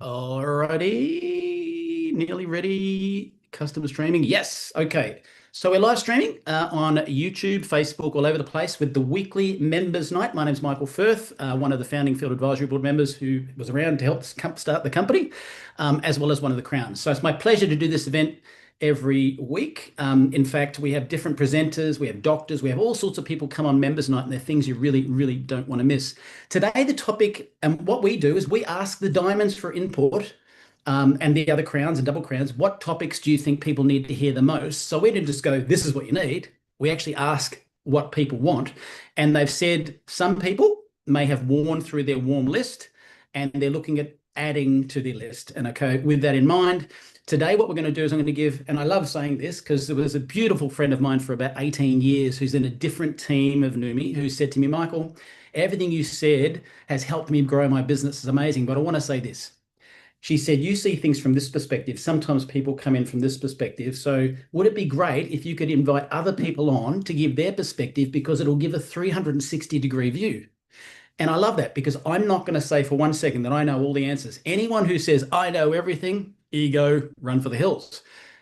Alrighty, nearly ready. Custom streaming. Yes. Okay. So we're live streaming on YouTube, Facebook, all over the place with the weekly members night. My name's Michael Firth, one of the founding Field Advisory Board members who was around to help start the company, as well as one of the crowns. So it's my pleasure to do this event every week. In fact, we have different presenters, we have doctors, we have all sorts of people come on members night, and they're things you really, really don't want to miss. Today, the topic and what we do is we ask the diamonds for input, and the other crowns and double crowns, what topics do you think people need to hear the most? So we didn't just go, this is what you need. We actually ask what people want. And they've said some people may have worn through their warm list and they're looking at adding to the list. And okay, with that in mind, today what we're going to do is I'm going to give, and I love saying this because there was a beautiful friend of mine for about 18 years who's in a different team of Neumi who said to me, Michael, everything you said has helped me grow my business. It's amazing, but I want to say this. She said, you see things from this perspective. Sometimes people come in from this perspective. So would it be great if you could invite other people on to give their perspective, because it'll give a 360-degree view. And I love that, because I'm not going to say for 1 second that I know all the answers. Anyone who says, I know everything, ego, run for the hills.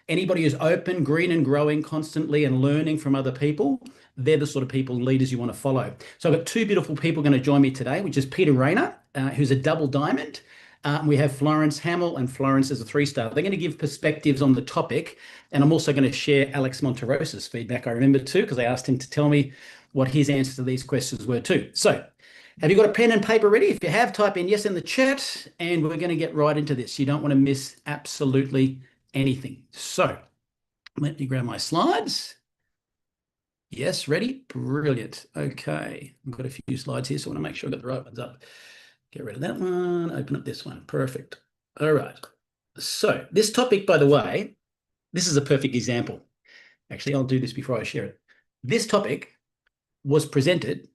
Anybody who's open, green and growing constantly and learning from other people, they're the sort of people, leaders you want to follow. So I've got two beautiful people going to join me today, which is Peter Rayner, who's a double diamond. We have Florence Hamill, and Florence is a 3-star. They're going to give perspectives on the topic. And I'm also going to share Alex Monterosa's feedback. I remember too, because I asked him to tell me what his answers to these questions were too. So have you got a pen and paper ready? If you have, type in yes in the chat, and we're going to get right into this. You don't want to miss absolutely anything. So let me grab my slides. Yes, ready? Brilliant. Okay, I've got a few slides here, so I want to make sure I've got the right ones up. Get rid of that one, open up this one. Perfect. All right. So this topic, by the way, this is a perfect example. Actually, I'll do this before I share it. This topic was presented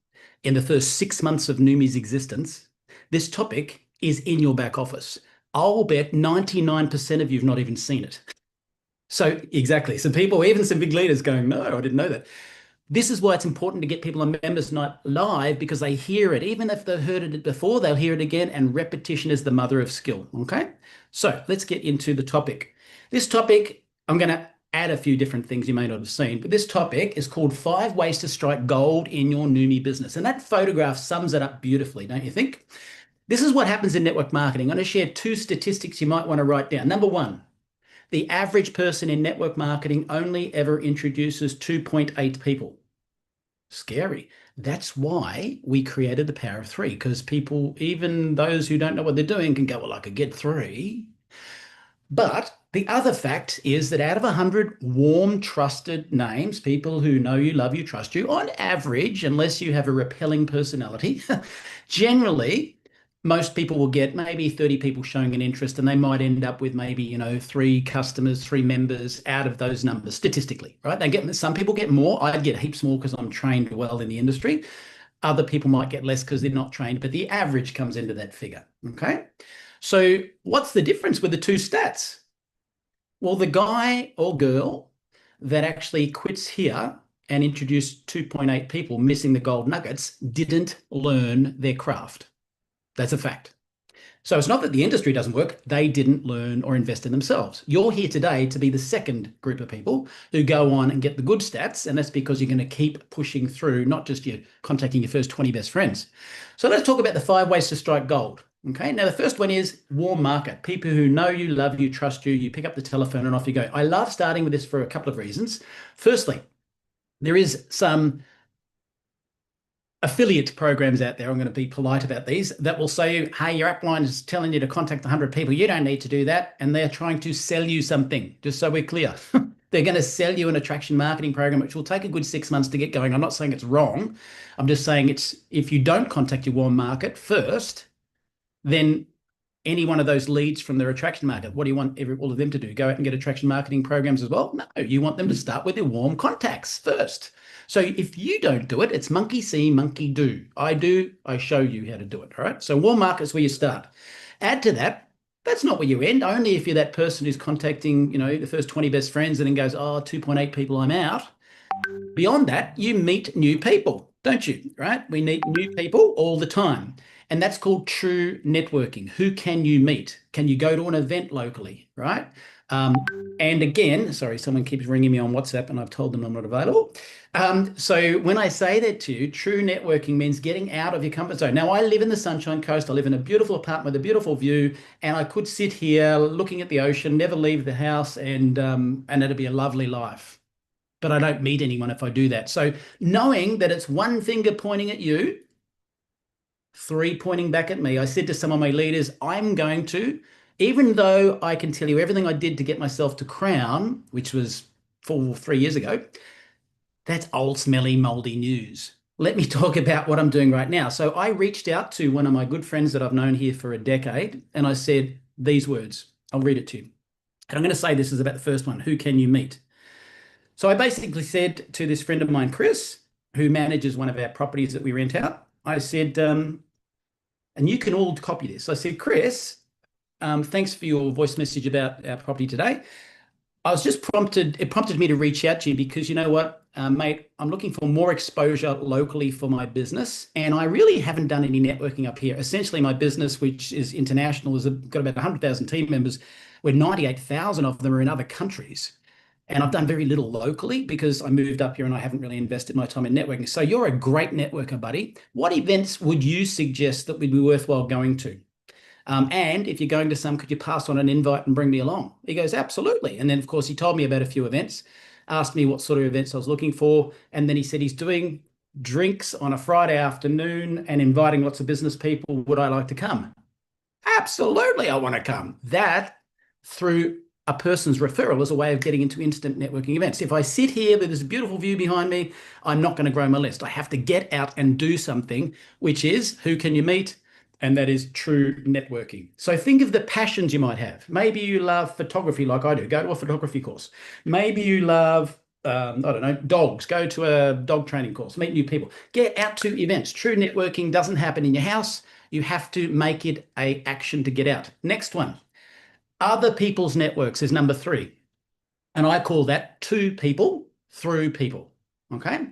in the first 6 months of Neumi's existence. This topic is in your back office. I'll bet 99% of you have not even seen it. So exactly. So people, even some big leaders going, no, I didn't know that. This is why it's important to get people on Members Night live, because they hear it. Even if they've heard it before, they'll hear it again, and repetition is the mother of skill, okay? So let's get into the topic. This topic, I'm going to add a few different things you may not have seen, but this topic is called 5 Ways to Strike Gold in Your Neumi Business. And that photograph sums it up beautifully, don't you think? This is what happens in network marketing. I'm going to share 2 statistics you might want to write down. Number 1, the average person in network marketing only ever introduces 2.8 people. Scary. That's why we created the power of 3, because people, even those who don't know what they're doing, can go, well, I could get 3. But the other fact is that out of 100 warm, trusted names, people who know you, love you, trust you, on average, unless you have a repelling personality, generally, most people will get maybe 30 people showing an interest, and they might end up with maybe, 3 customers, 3 members out of those numbers statistically, right? Some people get more. I'd get heaps more because I'm trained well in the industry. Other people might get less because they're not trained, but the average comes into that figure, okay? So what's the difference with the 2 stats? Well, the guy or girl that actually quits here and introduced 2.8 people, missing the gold nuggets, didn't learn their craft. That's a fact. So it's not that the industry doesn't work. They didn't learn or invest in themselves. You're here today to be the second group of people who go on and get the good stats. And that's because you're going to keep pushing through, not just you contacting your first 20 best friends. So let's talk about the 5 ways to strike gold. Okay. Now, the first one is warm market. People who know you, love you, trust you. You pick up the telephone and off you go. I love starting with this for a couple of reasons. Firstly, there is some affiliate programs out there, I'm going to be polite about these, that will say, hey, your upline is telling you to contact 100 people. You don't need to do that. And they're trying to sell you something, just so we're clear. They're going to sell you an attraction marketing program, which will take a good 6 months to get going. I'm not saying it's wrong. I'm just saying if you don't contact your warm market first, then any one of those leads from their attraction market, what do you want all of them to do? Go out and get attraction marketing programs as well? No, you want them to start with their warm contacts first. So if you don't do it, it's monkey see, monkey do. I do, I show you how to do it, all right? So warm market is where you start. Add to that, that's not where you end. Only if you're that person who's contacting, the first 20 best friends and then goes, oh, 2.8 people, I'm out. Beyond that, you meet new people, don't you, right? We meet new people all the time. And that's called true networking. Who can you meet? Can you go to an event locally, right? Um, and again, sorry, someone keeps ringing me on WhatsApp and I've told them I'm not available. So when I say that to you, true networking means getting out of your comfort zone. Now, I live in the Sunshine Coast. I live in a beautiful apartment with a beautiful view, and I could sit here looking at the ocean, never leave the house, and it'd be a lovely life. But I don't meet anyone if I do that. So knowing that it's one finger pointing at you, three pointing back at me, I said to some of my leaders, I'm going to, even though I can tell you everything I did to get myself to Crown, which was 3 years ago, that's old, smelly, moldy news. Let me talk about what I'm doing right now. So I reached out to one of my good friends that I've known here for a decade, and I said these words. I'll read it to you. And I'm going to say this is about the first one. Who can you meet? So I basically said to this friend of mine, Chris, who manages one of our properties that we rent out, I said, and you can all copy this. I said, Chris, thanks for your voice message about our property today. It prompted me to reach out to you because you know what, mate, I'm looking for more exposure locally for my business. And I really haven't done any networking up here. Essentially, my business, which is international, has got about 100,000 team members, where 98,000 of them are in other countries. And I've done very little locally because I moved up here and I haven't really invested my time in networking. So you're a great networker, buddy. What events would you suggest that would be worthwhile going to? And if you're going to some, could you pass on an invite and bring me along? He goes, absolutely. And then, of course, he told me about a few events, asked me what sort of events I was looking for. And then he said he's doing drinks on a Friday afternoon and inviting lots of business people. Would I like to come? Absolutely, I want to come. That through a person's referral is a way of getting into instant networking events. If I sit here with this beautiful view behind me, I'm not going to grow my list. I have to get out and do something, which is who can you meet? And that is true networking. So think of the passions you might have. Maybe you love photography like I do. Go to a photography course. Maybe you love, I don't know, dogs. Go to a dog training course. Meet new people. Get out to events. True networking doesn't happen in your house. You have to make it an action to get out. Next one. Other people's networks is number 3. And I call that to people through people. Okay.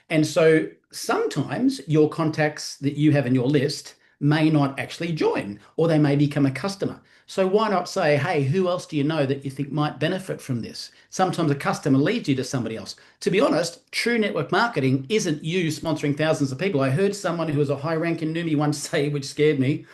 And so sometimes your contacts that you have in your list may not actually join, or they may become a customer. So why not say, hey, who else do you know that you think might benefit from this? Sometimes a customer leads you to somebody else. To be honest, true network marketing isn't you sponsoring thousands of people. I heard someone who was a high rank in Neumi once say, which scared me,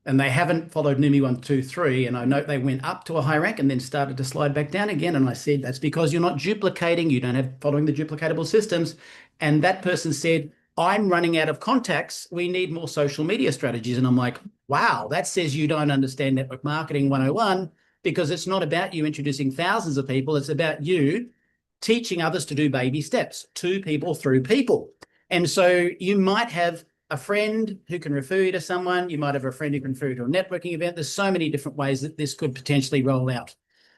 and they haven't followed Neumi 1, 2, 3. And I note they went up to a high rank and then started to slide back down again. And I said, that's because you're not duplicating. You don't have following the duplicatable systems. And that person said, I'm running out of contacts. We need more social media strategies. And I'm like, wow, that says you don't understand network marketing 101, because it's not about you introducing thousands of people. It's about you teaching others to do baby steps, to people through people. And so you might have a friend who can refer you to someone. You might have a friend who can refer you to a networking event. There's so many different ways that this could potentially roll out.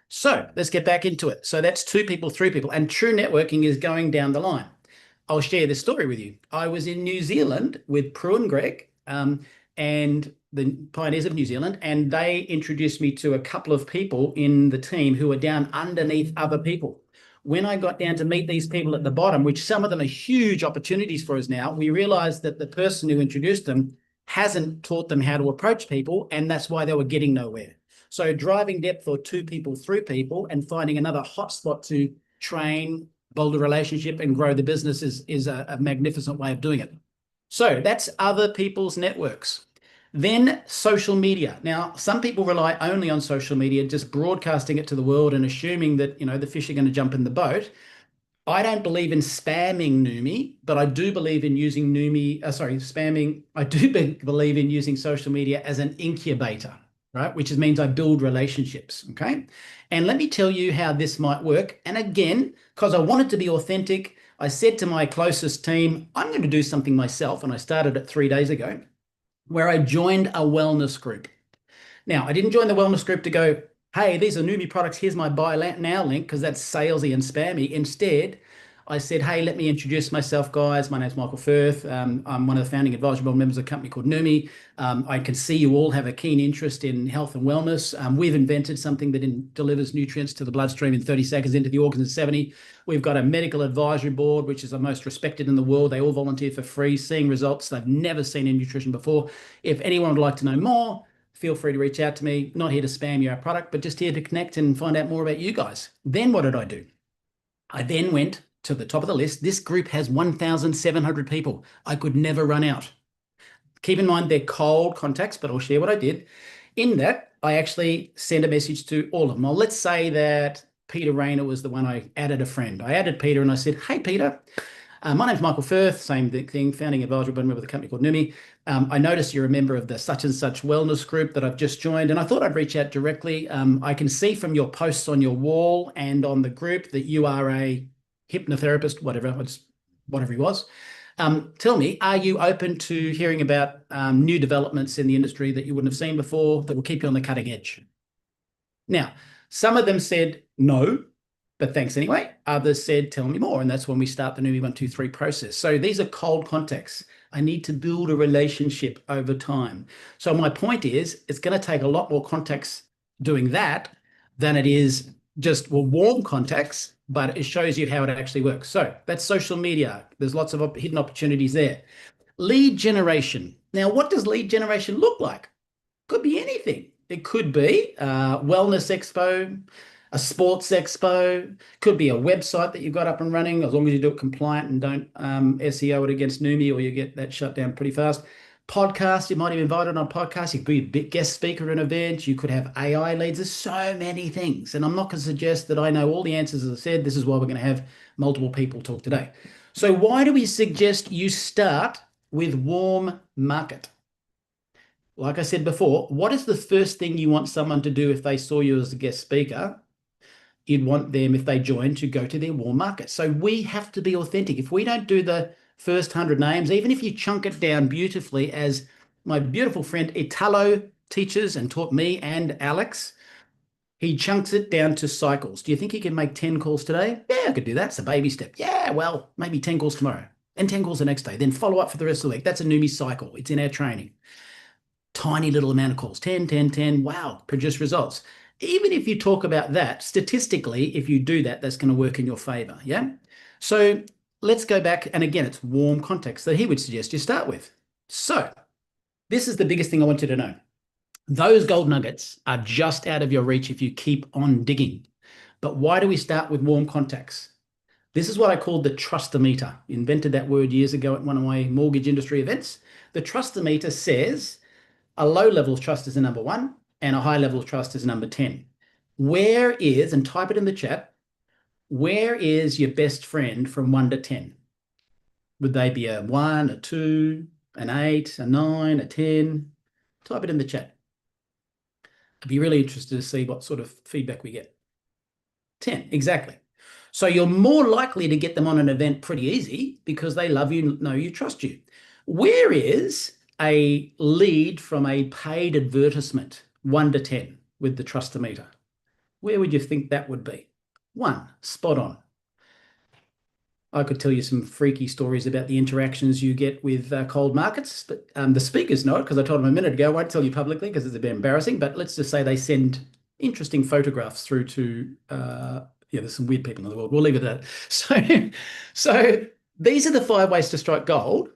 So let's get back into it. So that's to people through people. And true networking is going down the line. I'll share this story with you. I was in New Zealand with Prue and Greg, and the pioneers of New Zealand, and they introduced me to a couple of people in the team who were down underneath other people. When I got down to meet these people at the bottom, which some of them are huge opportunities for us now, we realized that the person who introduced them hasn't taught them how to approach people, and that's why they were getting nowhere. So driving depth or to people through people and finding another hotspot to train, build a relationship and grow the business is a magnificent way of doing it. So that's other people's networks. Then social media. Now, some people rely only on social media, just broadcasting it to the world and assuming that, you know, the fish are going to jump in the boat. I don't believe in spamming Neumi, but I do believe in using spamming. I do believe in using social media as an incubator, right? Which means I build relationships, okay? And let me tell you how this might work. And again, because I wanted to be authentic, I said to my closest team, I'm going to do something myself. And I started it 3 days ago, where I joined a wellness group. Now, I didn't join the wellness group to go, hey, these are Neumi products, here's my buy now link, because that's salesy and spammy. Instead, I said, hey, let me introduce myself, guys. My name's Michael Firth. I'm one of the founding advisory board members of a company called Neumi. I can see you all have a keen interest in health and wellness. We've invented something that delivers nutrients to the bloodstream in 30 seconds, into the organs in 70. We've got a medical advisory board, which is the most respected in the world. They all volunteer for free, seeing results they've never seen in nutrition before. If anyone would like to know more, feel free to reach out to me. Not here to spam your product, but just here to connect and find out more about you guys. Then what did I do? I then went to the top of the list. This group has 1,700 people. I could never run out. Keep in mind they're cold contacts, but I'll share what I did. In that, I actually sent a message to all of them. Well, let's say that Peter Rayner was the one I added a friend. I added Peter and I said, hey, Peter, my name's Michael Firth, same thing, founding advisory board member of a company called Neumi. I noticed you're a member of the such and such wellness group that I've just joined, and I thought I'd reach out directly. I can see from your posts on your wall and on the group that you are a hypnotherapist, whatever he was. Tell me, are you open to hearing about new developments in the industry that you wouldn't have seen before that will keep you on the cutting edge? Now, some of them said no, but thanks anyway. Others said, tell me more. And that's when we start the Neumi 1, 2, 3 process. So these are cold contacts. I need to build a relationship over time. So my point is, it's going to take a lot more contacts doing that than it is just warm contacts, but it shows you how it actually works. So that's social media. There's lots of hidden opportunities there. Lead generation. Now, what does lead generation look like? Could be anything. It could be a wellness expo, a sports expo, could be a website that you've got up and running, as long as you do it compliant and don't SEO it against Neumi, or you get that shut down pretty fast. Podcast, you might have invited on a podcast. You could be a big guest speaker at an event. You could have AI leads. There's so many things. And I'm not going to suggest that I know all the answers. As I said, this is why we're going to have multiple people talk today. So why do we suggest you start with warm market? Like I said before, what is the first thing you want someone to do if they saw you as a guest speaker? You'd want them, if they join, to go to their warm market. So we have to be authentic. If we don't do the first 100 names, even if you chunk it down beautifully, as my beautiful friend Italo teaches and taught me and Alex, he chunks it down to cycles. Do you think he can make 10 calls today? Yeah, I could do that. It's a baby step. Yeah, well, maybe 10 calls tomorrow and 10 calls the next day. Then follow up for the rest of the week. That's a Neumi cycle. It's in our training. Tiny little amount of calls, 10, 10, 10. Wow, produce results. Even if you talk about that, statistically, if you do that, that's going to work in your favor. Yeah. So let's go back. And again, it's warm context that he would suggest you start with. So this is the biggest thing I want you to know. Those gold nuggets are just out of your reach if you keep on digging. But why do we start with warm contacts? This is what I call the trustometer. Invented that word years ago at one of my mortgage industry events. The trustometer says a low level of trust is a number 1 and a high level of trust is number 10. Where is, and type it in the chat, where is your best friend from 1 to 10? Would they be a 1, a 2, an 8, a 9, a 10? Type it in the chat. I'd be really interested to see what sort of feedback we get. 10, exactly. So you're more likely to get them on an event pretty easy because they love you, know you, trust you. Where is a lead from a paid advertisement, 1 to 10, with the trustometer? Where would you think that would be? 1, spot on. I could tell you some freaky stories about the interactions you get with cold markets, but the speakers know it because I told them a minute ago. I won't tell you publicly because it's a bit embarrassing, but let's just say they send interesting photographs through to, yeah, there's some weird people in the world. We'll leave it at that. So these are the 5 ways to strike gold.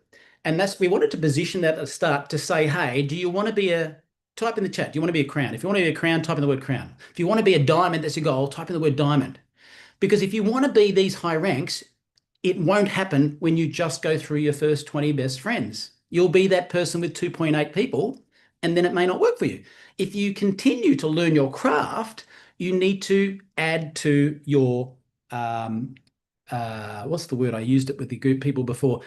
And we wanted to position that at the start to say, hey, do you want to be type in the chat, do you want to be a crown? If you want to be a crown, type in the word crown. If you want to be a diamond, that's your goal, type in the word diamond. Because if you want to be these high ranks, it won't happen when you just go through your first 20 best friends. You'll be that person with 2.8 people, and then it may not work for you. If you continue to learn your craft, you need to add to your, what's the word? I used it with the group people before.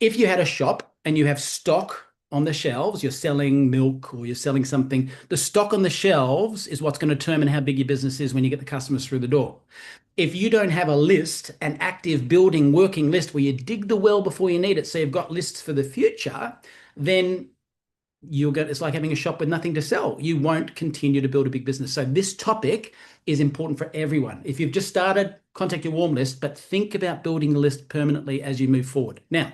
If you had a shop and you have stock on the shelves, you're selling milk or you're selling something, the stock on the shelves is what's going to determine how big your business is when you get the customers through the door. If you don't have a list, an active building working list where you dig the well before you need it, so you've got lists for the future, then it's like having a shop with nothing to sell. You won't continue to build a big business. So this topic is important for everyone. If you've just started, contact your warm list, but think about building a list permanently as you move forward. Now,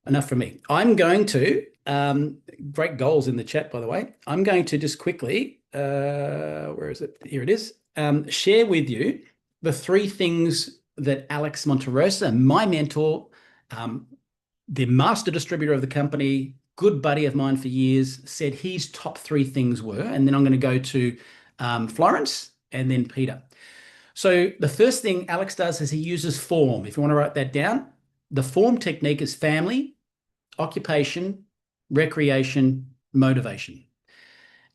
enough from me. I'm going to, great goals in the chat, by the way. I'm going to just quickly, where is it? Here it is. Share with you the three things that Alex Monterosa, my mentor, the master distributor of the company, good buddy of mine for years, said his top three things were. And then I'm going to go to Florence and then Peter. So the first thing Alex does is he uses form. If you want to write that down, the form technique is family, occupation, recreation, motivation.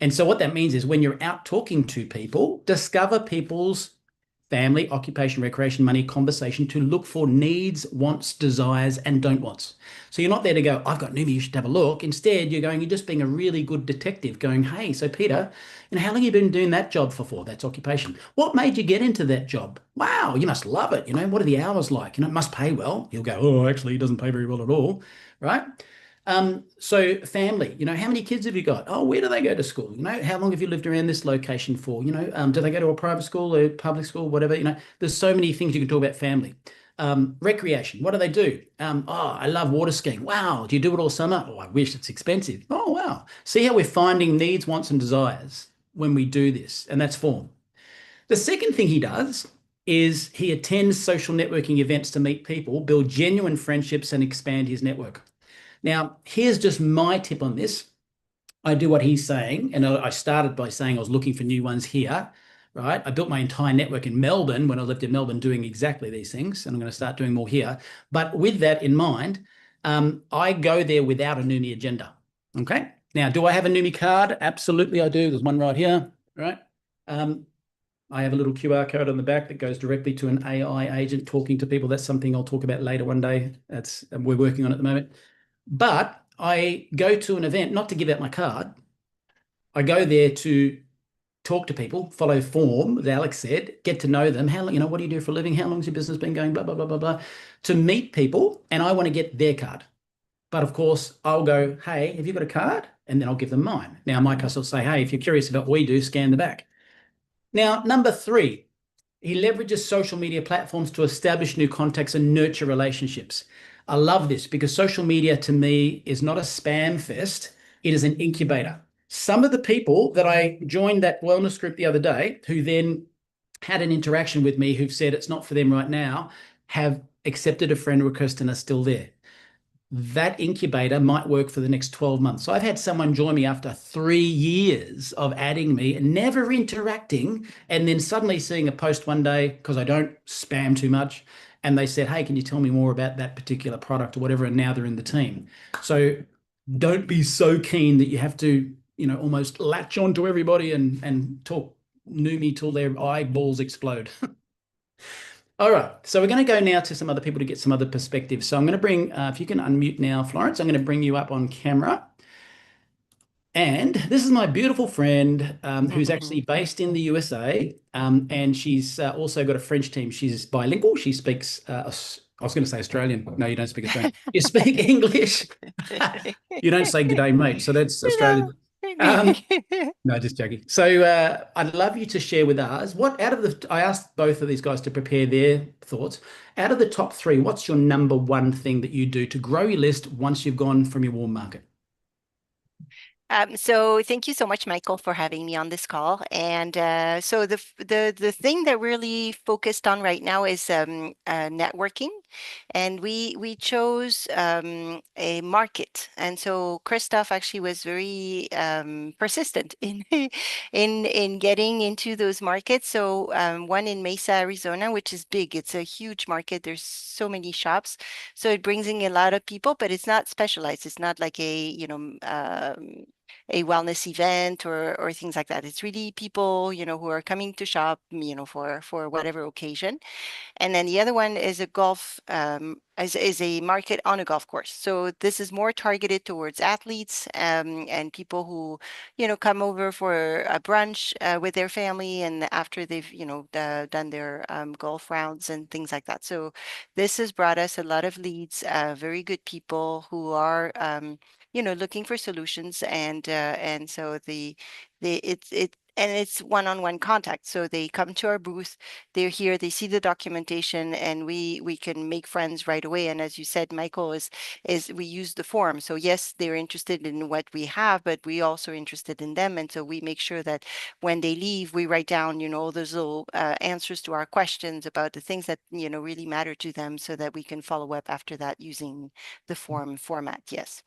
And so what that means is when you're out talking to people, discover people's family, occupation, recreation, money, conversation to look for needs, wants, desires, and don't wants. So you're not there to go, I've got Neumi, you should have a look. Instead, you're just being a really good detective going, hey, so Peter, how long have you been doing that job for? That's occupation. What made you get into that job? Wow, you must love it. What are the hours like? It must pay well. You'll go, oh, actually, it doesn't pay very well at all, right? So family, how many kids have you got? Oh, where do they go to school? How long have you lived around this location for? Do they go to a private school or public school, whatever? There's so many things you can talk about family. Recreation, what do they do? Oh, I love water skiing. Wow. Do you do it all summer? Oh, I wish it's expensive. Oh, wow. See how we're finding needs, wants, and desires when we do this, and that's form. The second thing he does is he attends social networking events to meet people, build genuine friendships, and expand his network. Now, here's just my tip on this. I do what he's saying, and I started by saying I was looking for new ones here, right? I built my entire network in Melbourne when I lived in Melbourne doing exactly these things, and I'm going to start doing more here. But with that in mind, I go there without a Neumi agenda. Okay. Now, do I have a Neumi card? Absolutely, I do. There's one right here, right? I have a little QR code on the back that goes directly to an AI agent talking to people. That's something I'll talk about later one day. We're working on it at the moment. But I go to an event not to give out my card. I go there to talk to people, follow form, as Alex said, get to know them. How long, what do you do for a living? How long's your business been going? Blah, blah, blah, blah, blah. To meet people, and I want to get their card. But of course, I'll go, hey, have you got a card? And then I'll give them mine. Now, my customer will say, hey, if you're curious about what we do, scan the back. Now, number three, he leverages social media platforms to establish new contacts and nurture relationships. I love this because social media to me is not a spam fest, it is an incubator. Some of the people that I joined that wellness group the other day, who then had an interaction with me, who've said it's not for them right now, have accepted a friend request and are still there. That incubator might work for the next 12 months. So I've had someone join me after 3 years of adding me and never interacting, and then suddenly seeing a post one day because I don't spam too much. And they said, hey, can you tell me more about that particular product or whatever? And now they're in the team. So don't be so keen that you have to, almost latch on to everybody and talk Neumi till their eyeballs explode. All right, so we're going to go now to some other people to get some other perspectives. So I'm going to bring, if you can unmute now, Florence, I'm going to bring you up on camera. And this is my beautiful friend who's actually based in the USA, and she's also got a French team. She's bilingual. She speaks, I was going to say Australian. No, you don't speak Australian. You speak English. You don't say good day, mate. So that's Australian. No, just joking. So I'd love you to share with us I asked both of these guys to prepare their thoughts. Out of the top three, what's your number one thing that you do to grow your list once you've gone from your warm market? So thank you so much, Michael, for having me on this call. And so the thing that we're really focused on right now is networking, and we chose a market. And so Christoph actually was very persistent in in getting into those markets. So one in Mesa, Arizona, which is big. It's a huge market. There's so many shops, so it brings in a lot of people, but it's not specialized. It's not like a wellness event or things like that. It's really people, who are coming to shop, for whatever occasion. And then the other one is a golf, is a market on a golf course. So this is more targeted towards athletes and people who, come over for a brunch with their family, and after they've, done their golf rounds and things like that. So this has brought us a lot of leads, very good people who are looking for solutions. And so it's one-on-one contact. So they come to our booth, they're here, they see the documentation, and we can make friends right away. And as you said, Michael, is we use the form. So yes, they're interested in what we have, but we also are interested in them. And so we make sure that when they leave, we write down, all those little answers to our questions about the things that, really matter to them, so that we can follow up after that using the form format. Yes.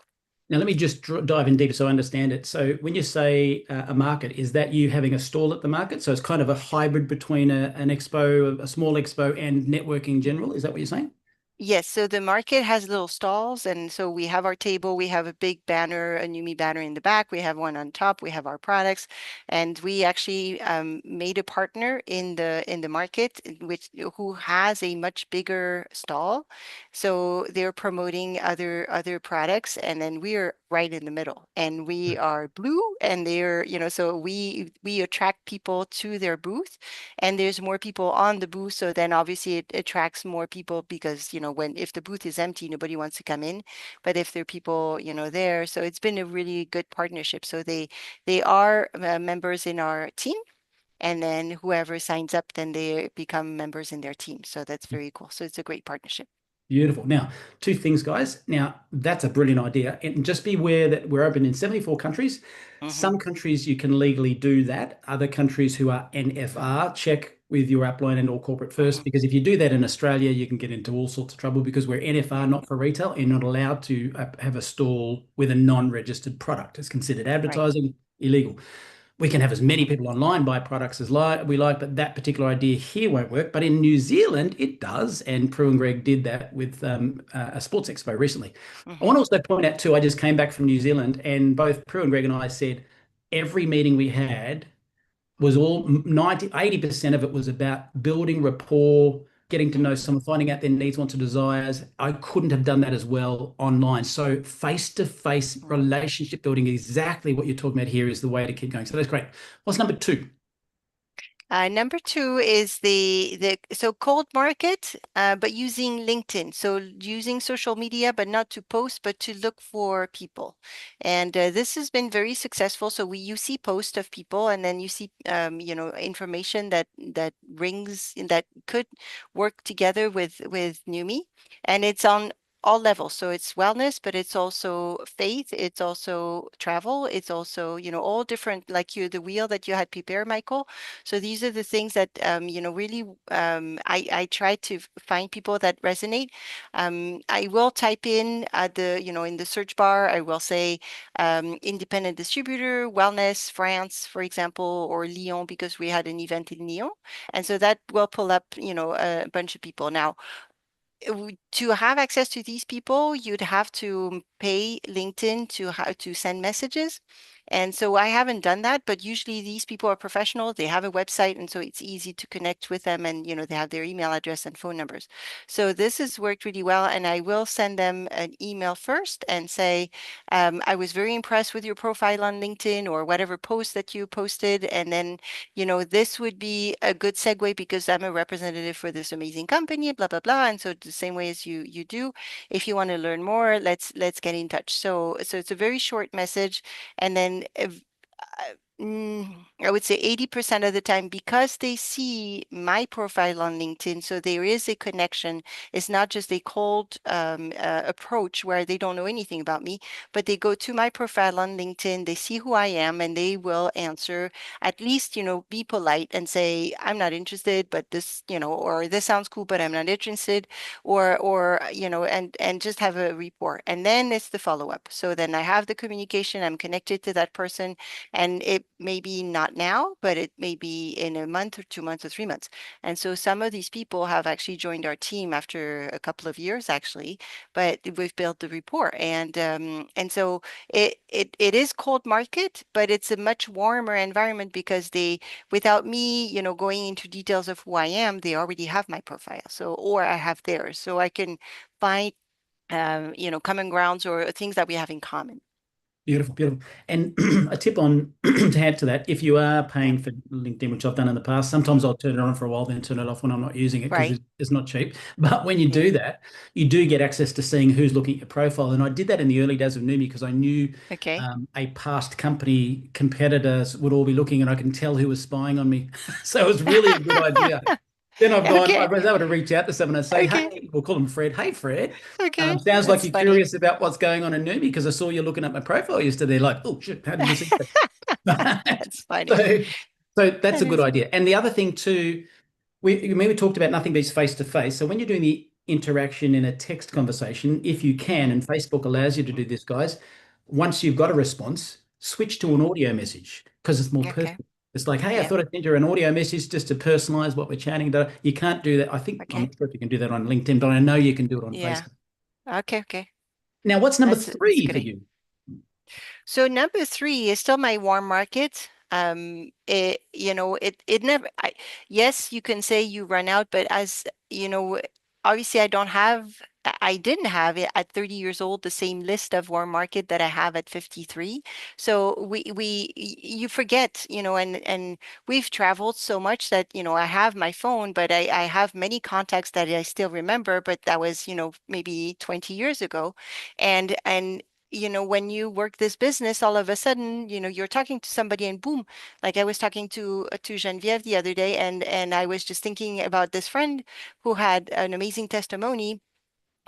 Now, let me just dive in deeper so I understand it. So, when you say a market, is that you having a stall at the market? So, it's kind of a hybrid between an expo, a small expo, and networking in general. Is that what you're saying? Yes, so the market has little stalls, and so we have our table, we have a big banner, a Numi banner in the back, we have one on top, we have our products, and we actually made a partner in the market, which who has a much bigger stall. So they're promoting other products, and then we're right in the middle, and we are blue, and they're, so we attract people to their booth, and there's more people on the booth, so then obviously it attracts more people, because when if the booth is empty, nobody wants to come in. But if there are people there, so it's been a really good partnership. So they are members in our team, and then whoever signs up, then they become members in their team. So that's very cool. So it's a great partnership. Beautiful. Now, two things, guys. Now, that's a brilliant idea. And just be aware that we're open in 74 countries. Hmm. Some countries you can legally do that. Other countries who are NFR, check with your upline and or corporate first, Hmm. because if you do that in Australia, you can get into all sorts of trouble because we're NFR, not for retail, and not allowed to have a stall with a non-registered product. It's considered Right. advertising, illegal. We can have as many people online buy products as we like, but that particular idea here won't work. But in New Zealand, it does. And Prue and Greg did that with a sports expo recently. I want Hmm. to also point out, too, I just came back from New Zealand, and both Prue and Greg and I said every meeting we had was all 90, 80% of it was about building rapport, getting to know Hmm. someone, finding out their needs, wants, and desires. I couldn't have done that as well online. So face-to-face Hmm. relationship building, exactly what you're talking about here, is the way to keep going. So that's great. What's number two? Number two is the so cold market, but using LinkedIn. So using social media, but not to post, but to look for people. And this has been very successful. So you see posts of people, and then you see information that rings that could work together with Numi, and it's on all levels. So it's wellness, but it's also faith, it's also travel, it's also all different, like the wheel that you had prepared, Michael. So these are the things that really I try to find people that resonate. I will type in in the search bar. I will say independent distributor, wellness, France, for example, or Lyon, because we had an event in Lyon, and so that will pull up a bunch of people. Now, to have access to these people, you'd have to pay LinkedIn to how to send messages. And so I haven't done that, but usually these people are professional. They have a website, and so it's easy to connect with them, and they have their email address and phone numbers. So this has worked really well, and I will send them an email first and say, I was very impressed with your profile on LinkedIn or whatever post that you posted. And then this would be a good segue because I'm a representative for this amazing company, blah, blah, blah. And so the same way as you do, if you want to learn more, let's get in touch. So it's a very short message. And then I would say 80% of the time, because they see my profile on LinkedIn, so there is a connection. It's not just a cold approach where they don't know anything about me, but they go to my profile on LinkedIn, they see who I am, and they will answer, at least, be polite and say, I'm not interested, but this, or this sounds cool, but I'm not interested, or and just have a rapport. And then it's the follow-up. So then I have the communication, I'm connected to that person, and it may be not now, but it may be in a month or 2 months or 3 months. And so some of these people have actually joined our team after a couple of years, actually, but we've built the rapport. And so it is cold market, but it's a much warmer environment because without me, going into details of who I am, they already have my profile. So, or I have theirs. So I can find, common grounds or things that we have in common. Beautiful, beautiful. And a tip on to add to that, if you are Yeah. paying for LinkedIn, which I've done in the past, sometimes Hmm. I'll turn it on for a while, then turn it off when I'm not using it because Right. it's not cheap. But when you Yeah. do that, you do get access to seeing who's looking at your profile. And I did that in the early days of Numi because I knew Okay. a past company competitors would all be looking and I can tell who was spying on me. So it was really a good idea. Then I Okay. was able to reach out to someone and say, Okay. hey, we'll call them Fred. Hey, Fred. Okay. Sounds like That's you're funny. curious about what's going on in Numi because I saw you looking at my profile yesterday. Like, oh shit, how did you see that? That's funny. so, so that's a That good is funny. idea. And the other thing too, we talked about nothing beats face to face. So when you're doing the interaction in a text conversation, if you can, Hmm. and Facebook allows you to do this, guys, once you've got a response, switch to an Hmm. audio message because it's more Okay. personal. It's like, hey, I Yeah. thought I'd send you an audio message just to personalize what we're chatting about. You can't do that. I think I'm Okay. not sure if you can do that on LinkedIn, but I know you can do it on Yeah. Facebook. Okay. Okay. Now, what's number That's three good. for you? So number three is still my warm market. It never, yes, you can say you run out, but as you know, obviously I didn't have it at 30 years old, the same list of warm market that I have at 53. So you forget, and we've traveled so much that, I have my phone, but I have many contacts that I still remember, but that was, maybe 20 years ago. And when you work this business, all of a sudden, you're talking to somebody and boom, like I was talking to Genevieve the other day, and I was just thinking about this friend who had an amazing testimony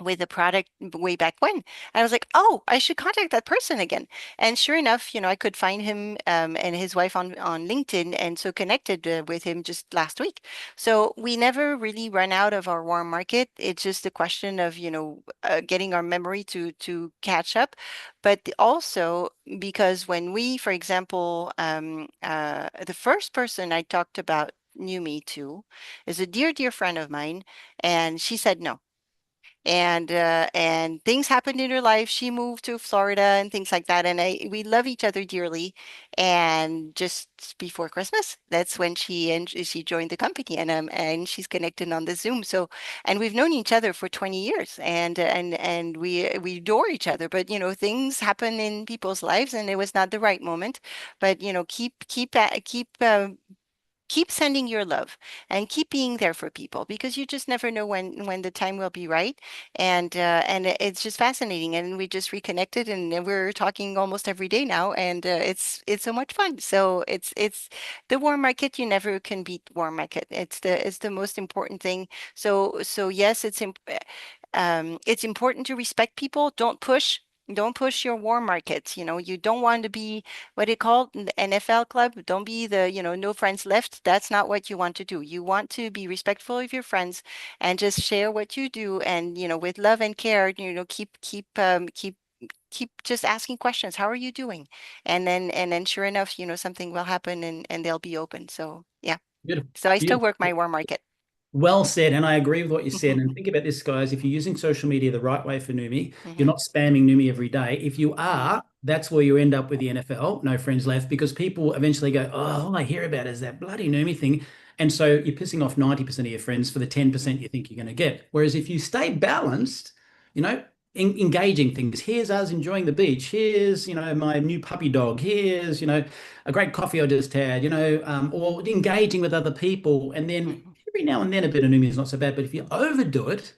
with the product way back when. I was like, oh, I should contact that person again. And sure enough, I could find him and his wife on LinkedIn, and so connected with him just last week. So we never really run out of our warm market. It's just a question of, getting our memory to catch up. But also because when we, for example, the first person I talked about knew me to is a dear, dear friend of mine, and she said no, and things happened in her life. She moved to Florida and things like that, and we love each other dearly. And just before Christmas, that's when she joined the company, and she's connected on the Zoom. So, and we've known each other for 20 years, and we adore each other. But things happen in people's lives, and it was not the right moment. But keep sending your love and keep being there for people, because you just never know when the time will be right. And it's just fascinating, and we just reconnected, and we're talking almost every day now, and it's so much fun. So it's the warm market. You never can beat warm market. It's the most important thing. So yes, it's important to respect people. Don't push your warm markets. You don't want to be what they call the NFL club. Don't be the, no friends left. That's not what you want to do. You want to be respectful of your friends and just share what you do, and, with love and care, keep just asking questions. How are you doing? And then sure enough, something will happen, and they'll be open. So yeah. Beautiful, So I still beautiful. work my warm market. Well said, and I agree with what you said. And think about this, guys. If you're using social media the right way for Numi, you're Hmm. not spamming Numi every day. If you Hmm. are, that's where you end up with the NFL, no friends left, because people eventually go, oh, all I hear about is that bloody Numi thing. And so you're pissing off 90% of your friends for the 10% you think you're going to get. Whereas if you stay balanced, you know, engaging things, here's us enjoying the beach. Here's, my new puppy dog. Here's, a great coffee I just had, or engaging with other people. And then Hmm. every now and then a bit of Numi is not so bad, but if you overdo it,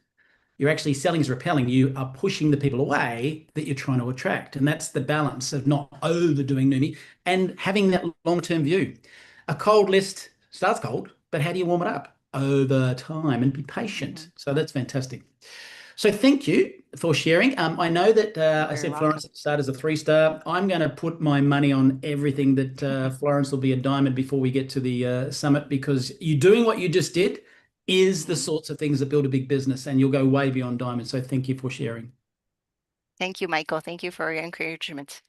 you're actually selling is repelling. You are pushing the people away that you're trying to attract. And that's the balance of not overdoing Numi and having that long-term view. A cold list starts cold, but how do you warm it up? Over time and be patient. Hmm. So that's fantastic. So thank you for sharing. I know that You're I very said welcome. Florence at the start as a three-star. I'm going to put my money on everything that Florence will be a diamond before we get to the summit, because you doing what you just did is the Hmm. sorts of things that build a big business, and you'll go way beyond diamond. So thank you for sharing. Thank you, Michael. Thank you for your encouragement.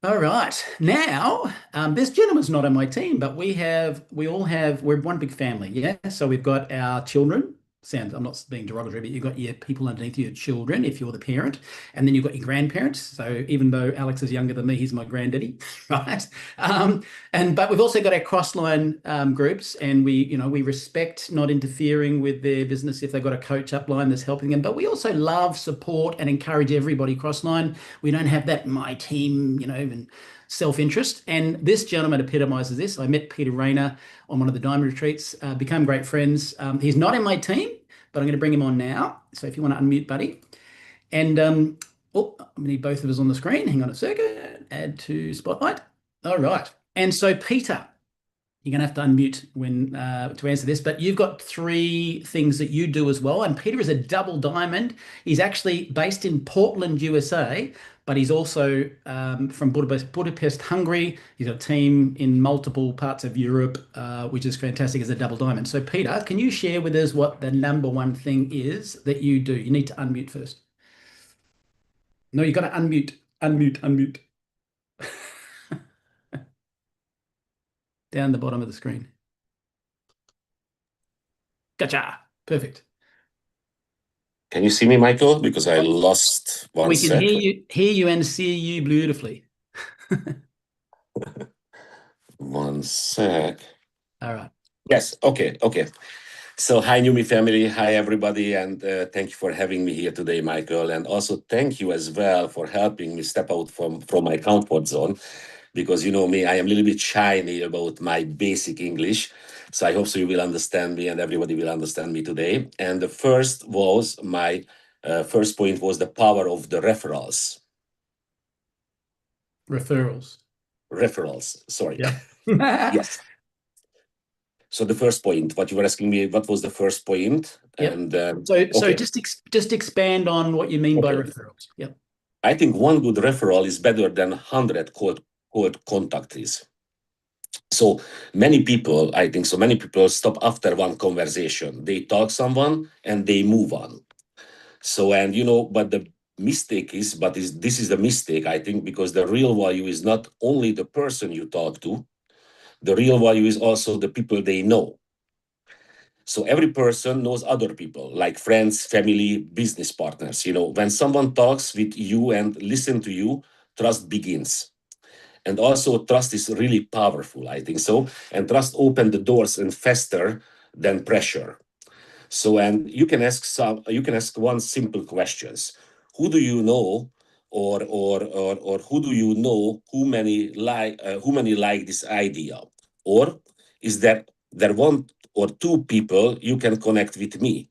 All right. Now, this gentleman's not on my team, but we're one big family. Yeah. So we've got our children. I'm not being derogatory, but you've got your people underneath you, your children, if you're the parent, and then you've got your grandparents. So even though Alex is younger than me, he's my granddaddy, right? But we've also got our crossline groups, and we respect not interfering with their business if they've got a coach upline that's helping them. But we also love, support, and encourage everybody crossline. We don't have that my team, and self-interest. And this gentleman epitomizes this. I met Peter Rayner on one of the diamond retreats, become great friends. He's not in my team, but I'm going to bring him on now. So if you want to unmute, buddy. And I'm going to need both of us on the screen. Hang on a second. Add to Spotlight. All right. And so Peter, you're going to have to unmute when to answer this, but you've got three things that you do as well. And Peter is a double diamond. He's actually based in Portland, USA, but he's also from Budapest, Hungary. He's got a team in multiple parts of Europe, which is fantastic as a double diamond. So Peter, can you share with us what the number one thing is that you do? You need to unmute first. No, you've got to unmute. Down the bottom of the screen. Gotcha. Perfect. Can you see me, Michael? Because I lost one We can sec. hear you and see you beautifully. One sec. All right. Yes. Okay. So hi, Neumi family. Hi, everybody. And thank you for having me here today, Michael. And also thank you as well for helping me step out from my comfort zone. Because you know me, I am a little bit shy about my basic English. So I hope so you will understand me and everybody will understand me today. And the first was my first point was the power of the referrals. Referrals. Sorry. Yeah. Yes. So the first point, what you were asking me, what was the first point? Yep. And so just expand on what you mean by referrals. Yep. I think one good referral is better than 100 cold contactees. So many people stop after one conversation. They talk someone and they move on. So, but the mistake is, this is the mistake, I think, because the real value is not only the person you talk to, the real value is also the people they know. So every person knows other people, like friends, family, business partners. When someone talks with you and listen to you, trust begins. And also trust is really powerful, I think so. And trust open the doors and faster than pressure. So, and you can ask one simple questions. Who do you know, or who do you know who many like this idea? Or is there one or two people you can connect with me?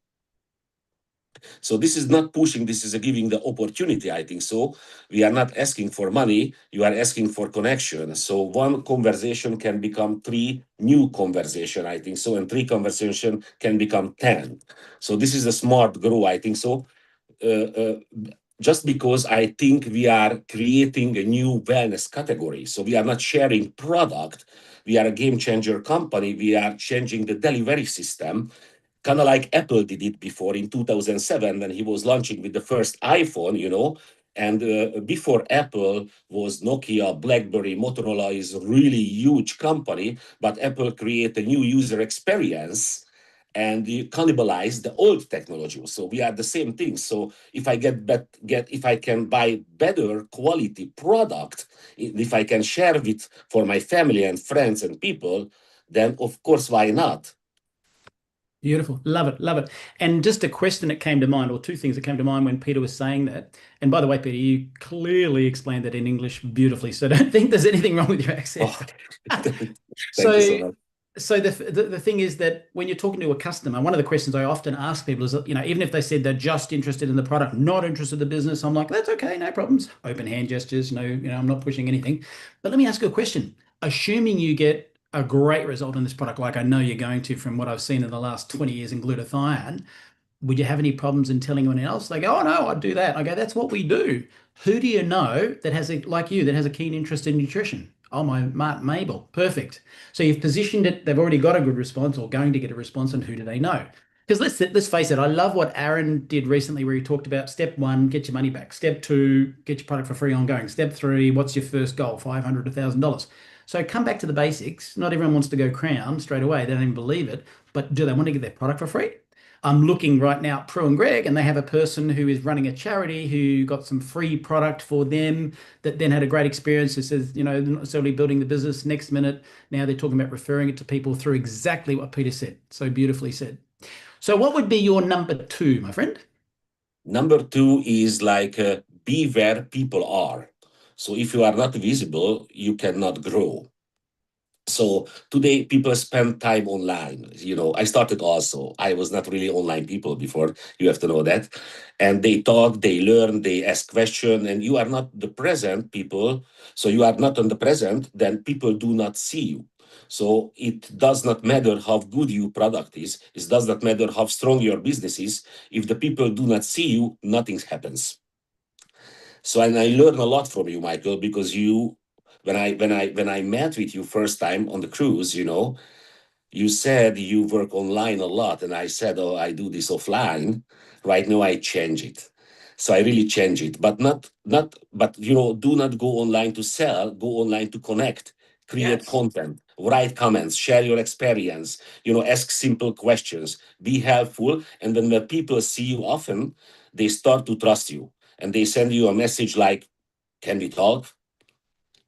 So this is not pushing, this is giving the opportunity, I think so. We are not asking for money, you are asking for connection. So one conversation can become 3 new conversation, I think so, and 3 conversation can become 10. So this is a smart grow, I think so. Just because I think we are creating a new wellness category. So we are not sharing product, we are a game changer company, we are changing the delivery system. Kind of like Apple did it before in 2007 when he was launching with the first iPhone, and before Apple was Nokia, BlackBerry, Motorola is a really huge company, but Apple created a new user experience and you cannibalize the old technology. So we are the same thing. So if I if I can buy better quality product, if I can share it for my family and friends and people, then of course, why not? Beautiful. Love it. And just a question that came to mind, or two things that came to mind when Peter was saying that. And by the way, Peter, you clearly explained that in English beautifully. So don't think there's anything wrong with your accent. Thank you so much. So the thing is that when you're talking to a customer, one of the questions I often ask people is, even if they said they're just interested in the product, not interested in the business, I'm like, that's okay, no problems. Open hand gestures, I'm not pushing anything. But let me ask you a question. Assuming you get a great result in this product, like I know you're going to from what I've seen in the last 20 years in glutathione, would you have any problems in telling anyone else? They go, oh no, I'd do that. I go, that's what we do. Who do you know that has a keen interest in nutrition? Oh, my Mark Mabel. Perfect. So you've positioned it, they've already got a good response or going to get a response, and who do they know? Because let's face it, I love what Aaron did recently where he talked about step 1, get your money back. Step 2, get your product for free ongoing. Step 3, what's your first goal? $500 to $1,000. So come back to the basics. Not everyone wants to go crown straight away. They don't even believe it. But do they want to get their product for free? I'm looking right now at Prue and Greg, and they have a person who is running a charity who got some free product for them that then had a great experience. Who says, you know, not necessarily building the business next minute. Now they're talking about referring it to people through exactly what Peter said. So beautifully said. So what would be your number two, my friend? Number two is like be where people are. So if you are not visible, you cannot grow. So today people spend time online. You know, I started also. I was not really online people before. You have to know that. And they talk, they learn, they ask questions, and you are not the present people. So you are not on the present, then people do not see you. So it does not matter how good your product is. It does not matter how strong your business is. If the people do not see you, nothing happens. So and I learned a lot from you, Michael, because you when I met with you first time on the cruise, you know, you said you work online a lot, and I said, oh, I do this offline. Right now, I change it. So I really change it, but but you know, do not go online to sell. Go online to connect, create Yes. content, write comments, share your experience. You know, ask simple questions, be helpful, and then when people see you often, they start to trust you, and they send you a message like, "Can we talk?"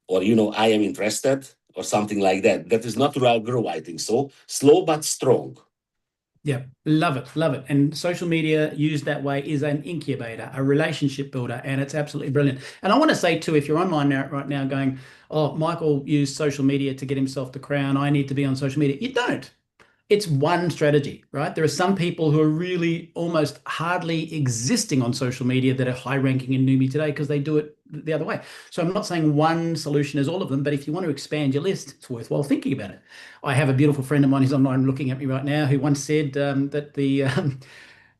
or you know, I am interested, or something like that. That is natural growth, I think so. Slow but strong. Yeah, love it, love it. And social media used that way is an incubator, a relationship builder, and it's absolutely brilliant. And I want to say too, if you're online now, right now going, oh, Michael used social media to get himself the crown, I need to be on social media. You don't. It's one strategy, right? There are some people who are really almost hardly existing on social media that are high ranking in Neumi today because they do it the other way. So I'm not saying one solution is all of them, but if you want to expand your list, it's worthwhile thinking about it. I have a beautiful friend of mine who's online looking at me right now who once said that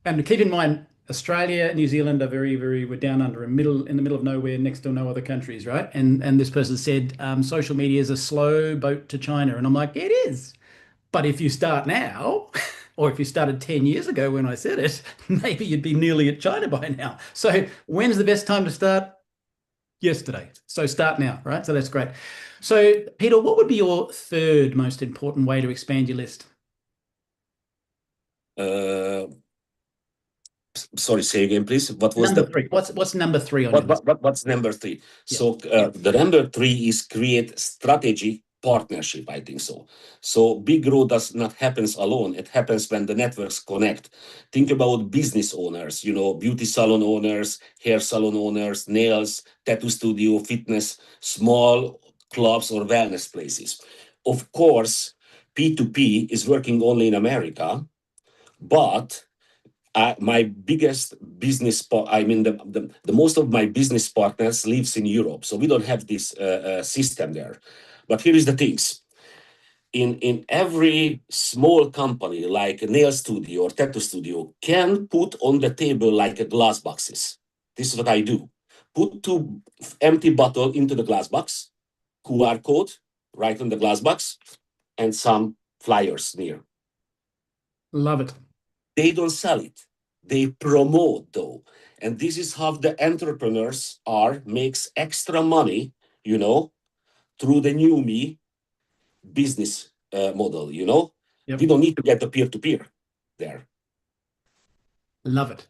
and keep in mind, Australia, New Zealand are we're down under in the middle of nowhere next to no other countries, right? And this person said social media is a slow boat to China. And I'm like, it is. But if you start now, or if you started 10 years ago when I said it, maybe you'd be nearly at China by now. So when's the best time to start? Yesterday. So start now, right? So that's great. So Peter, what would be your third most important way to expand your list? Uh, Sorry, say again, please. What was Number three. What's number three on your list? what's number three? Yeah. So the number three is create strategy partnership. I think so. So big growth does not happens alone. It happens when the networks connect. Think about business owners. You know, beauty salon owners, hair salon owners, nails, tattoo studio, fitness, small clubs or wellness places. Of course, P2P is working only in America, but my biggest I mean, the most of my business partners lives in Europe, so we don't have this system there. But here is the things. In every small company, like a nail studio or tattoo studio, can put on the table like a glass boxes. This is what I do. Put two empty bottle into the glass box, QR code right on the glass box, and some flyers near. Love it. They don't sell it. They promote though. And this is how the entrepreneurs makes extra money, you know, through the Neumi business model, you know. Yep. We don't need to get the peer-to-peer there. Love it.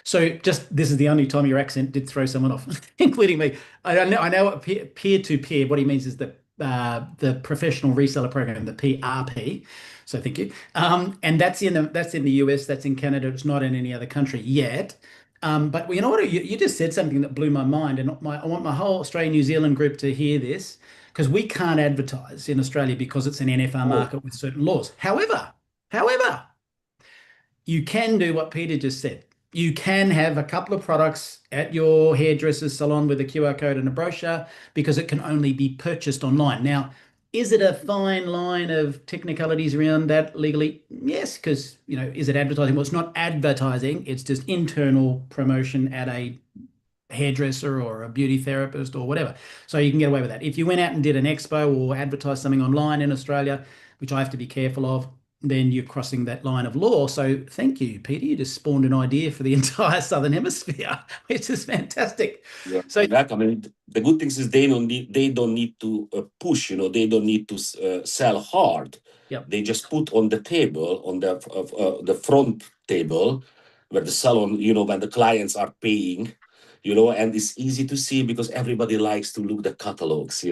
So just this is the only time your accent did throw someone off, including me. I know what peer-to-peer, what he means is the professional reseller program, the PRP. So thank you. And that's in the US, that's in Canada, it's not in any other country yet. But you know what? You just said something that blew my mind, and I want my whole Australia New Zealand group to hear this because we can't advertise in Australia because it's an NFR market with certain laws. However, you can do what Peter just said. You can have a couple of products at your hairdresser's salon with a QR code and a brochure because it can only be purchased online. Now, is it a fine line of technicalities around that legally? Yes, because, you know, is it advertising? Well, it's not advertising. It's just internal promotion at a hairdresser or a beauty therapist or whatever. So you can get away with that. If you went out and did an expo or advertised something online in Australia, which I have to be careful of, then you're crossing that line of law. So thank you, Peter. You just spawned an idea for the entire Southern Hemisphere, which is fantastic. Yeah, So I mean, the good things is they don't need to push. You know, they don't need to sell hard. Yep. They just put on the table, on the front table where the salon, when the clients are paying, and it's easy to see because everybody likes to look the catalogs.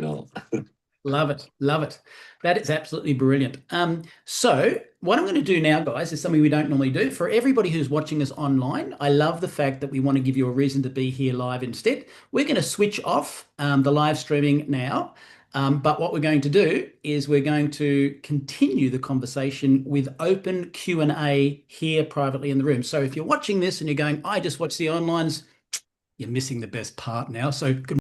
Love it. Love it. That is absolutely brilliant. So what I'm going to do now, guys, is something we don't normally do. For everybody who's watching us online, I love the fact that we want to give you a reason to be here live instead. We're going to switch off the live streaming now. But what we're going to do is we're going to continue the conversation with open Q&A here privately in the room. So if you're watching this and you're going, I just watched the onlines, you're missing the best part now. So good